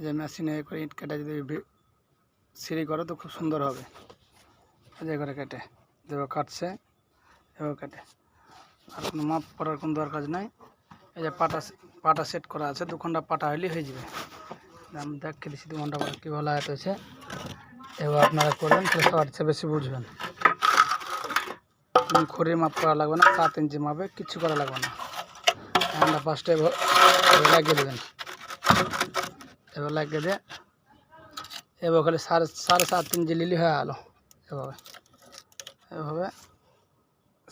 যে মেশিনে করে ইট কেটে যদি সিঁড়ি করো তো খুব সুন্দর হবে। যে করে কেটে যেভাবে কাটছে এভাবে কেটে, আর কোনো মাপ করার কোনো দরকার নাই। এই যে পাটা সেট করা আছে, 2 ঘন্টা পাটা হলেই হয়ে যাবে। আমি দেখে দিচ্ছি 2 ঘন্টা পর কী ভালো আয়াত হয়েছে। এবার আপনারা করবেন, তাহলে সবার চেয়ে বেশি বুঝবেন। খড়ির মাপ করা লাগবে না, 7 ইঞ্চি মাপে কিচ্ছু করা লাগবে না। আমরা ফার্স্টে লাগিয়ে দেবেন। এবার লাগিয়ে দিয়ে এবার খালি 7.5 ইঞ্চি লিলি হয়ে গেলো। এভাবে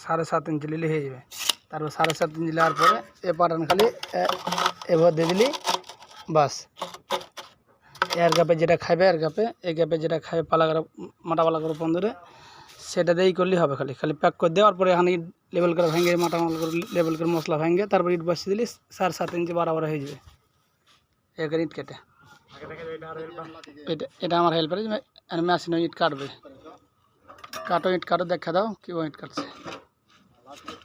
7.5 ইঞ্চি লিলি হয়ে যাবে। তারপর 7.5 ইঞ্চি নেওয়ার পরে এ পাটান খালি এভাবে দিয়ে দিলি বাস। এর গ্যাপে যেটা খাবে, এর গ্যাপে এই গ্যাপে যেটা খাবে পালা করে মাটা পালা করে বন্ধরে, সেটা দিয়েই করলেই হবে। খালি প্যাক করে দেওয়ার পরে এখানে ইট লেবেল করে ভেঙে মাটা মাল করে লেবেল করে মশলা ভেঙে তারপর ইট বসিয়ে দিলি 7.5 ইঞ্চি বারাবার হয়ে যাবে। এর ইট কেটে এটা আমার হেল্পার মেশিনে ইট কাটবে। ইট কাটো দেখা দাও কীভাবে ইট কাটছে।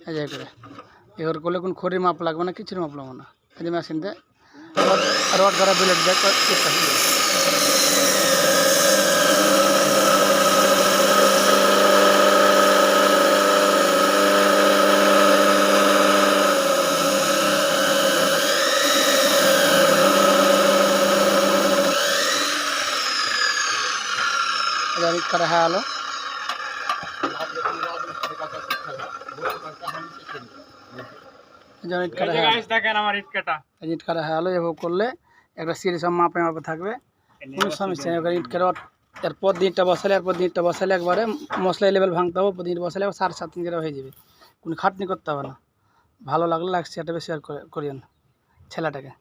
এই যে করে এবার করলে কোন খড়ির মাপ লাগবে না, কিছুর মাপ লাগবে না। এই যে মেশিন দিয়ে রড করা বিলেট দিয়ে ইট কাটবে। ইট কাটা হয়ে গেলো। ইট কাটা হয়ে গেলো। এভাবে করলে একটা সিঁড়ি সব মাপে মাপে থাকবে, কোনো সমস্যা নেই। ইট কাটা এরপর দিনটা বসালে একবারে মশলা লেভেল ভাঙতে হবে। দিন বসালে 7.5 ইঞ্চি হয়ে যাবে, কোনো খাটনি করতে হবে না। ভালো লাগলে লাইক শেয়ারটা বেশি শেয়ার করিয়েন ছেলেটাকে।